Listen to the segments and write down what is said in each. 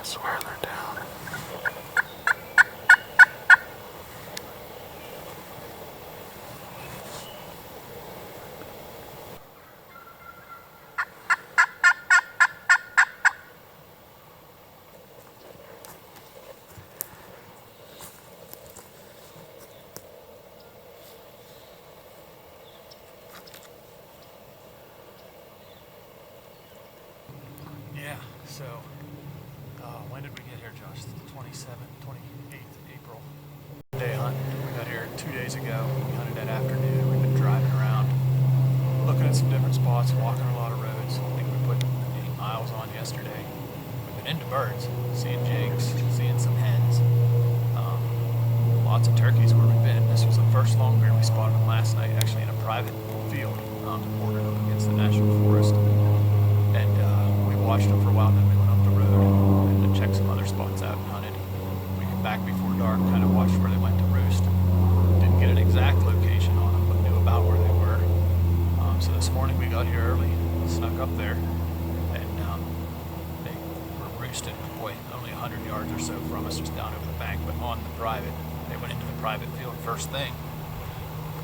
swear they're down. Yeah, so when did we get here, Josh? The 27th, 28th of April. Day hunt. We got here 2 days ago. We hunted that afternoon. We've been driving around, looking at some different spots, walking a lot of roads. I think we put 8 miles on yesterday. We've been into birds, seeing jigs, seeing some hens, lots of turkeys where we've been. This was the first long bear we spotted them last night, actually in a private field, bordered up against the national forest. And we watched them for a while, then we went up the road and checked some other spots out and hunted. We came back before dark, kind of watched where they went to roost. Didn't get an exact location on them, but knew about where they were. So this morning we got here early, snuck up there, and they were roosted, boy, only 100 yards or so from us, just down over the bank, but on the private. They went into the private field first thing.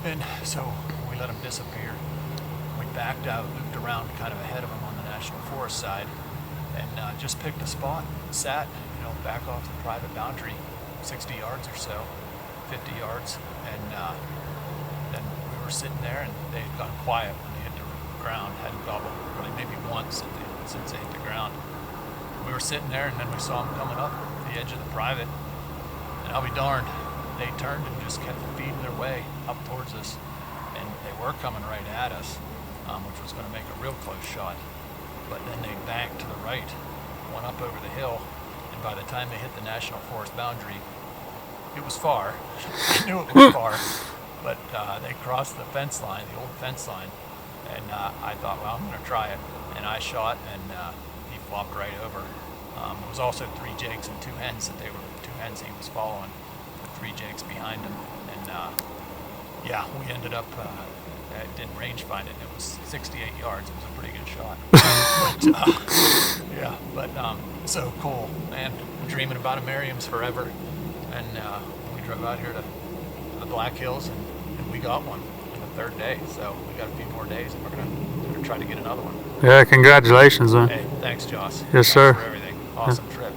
And so we let them disappear. We backed out, looped around kind of ahead of them on the National Forest side, and just picked a spot, sat, back off the private boundary, 60 yards or so, 50 yards, and then we were sitting there, and they had gone quiet when they hit the ground, hadn't gobbled really maybe once since they hit the ground. We were sitting there, and then we saw them coming up the edge of the private, and I'll be darned, they turned and just kept feeding their way up towards us, and they were coming right at us, which was going to make a real close shot. But then they banked to the right, went up over the hill, and by the time they hit the National Forest boundary, it was far. I knew it was far, but they crossed the fence line, the old fence line, and I thought, well, I'm going to try it. And I shot, and he flopped right over. There was also 3 jigs and 2 hens he was following, with 3 jigs behind him. And yeah, we ended up, didn't range find it. It was 68 yards. It was a pretty good shot. but so cool, man. I'm dreaming about a Merriam's forever. And we drove out here to the Black Hills, and we got one on the 3rd day. So we got a few more days, and we're gonna try to get another one. Yeah, congratulations, man. Hey, thanks, Joss. Yes, sir. For everything. Awesome trip.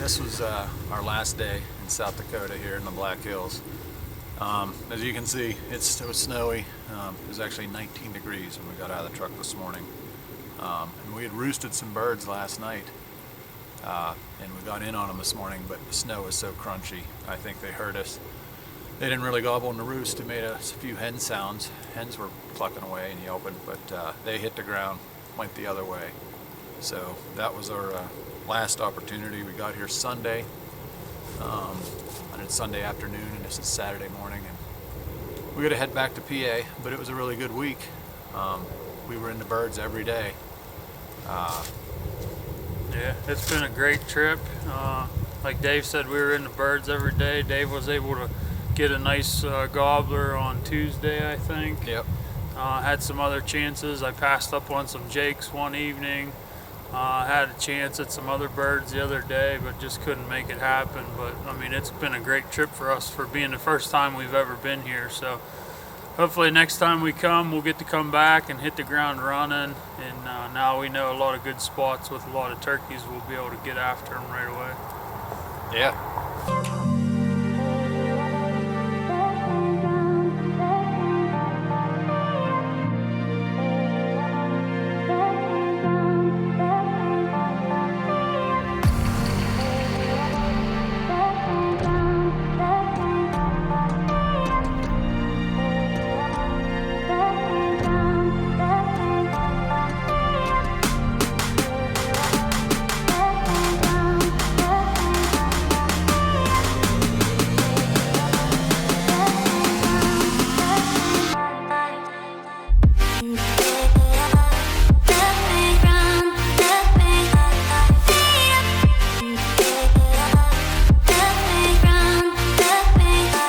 this was our last day in South Dakota here in the Black Hills. As you can see, it was snowy. It was actually 19 degrees when we got out of the truck this morning. And we had roosted some birds last night, and we got in on them this morning, but the snow was so crunchy, I think they heard us. They didn't really gobble in the roost. It made us a few hen sounds. Hens were clucking away and yelping, but they hit the ground, went the other way. So that was our last opportunity. We got here Sunday, and it's Sunday afternoon, and this is Saturday morning, and we got to head back to PA, but it was a really good week. We were in the birds every day. Yeah, it's been a great trip. Like Dave said, we were in the birds every day. Dave was able to get a nice gobbler on Tuesday, I think. Yep. Had some other chances. I passed up on some jakes one evening. Had a chance at some other birds the other day, but just couldn't make it happen. But I mean, it's been a great trip for us for being the first time we've ever been here. So hopefully next time we come, we'll get to come back and hit the ground running. And now we know a lot of good spots with a lot of turkeys. We'll be able to get after them right away. Yeah.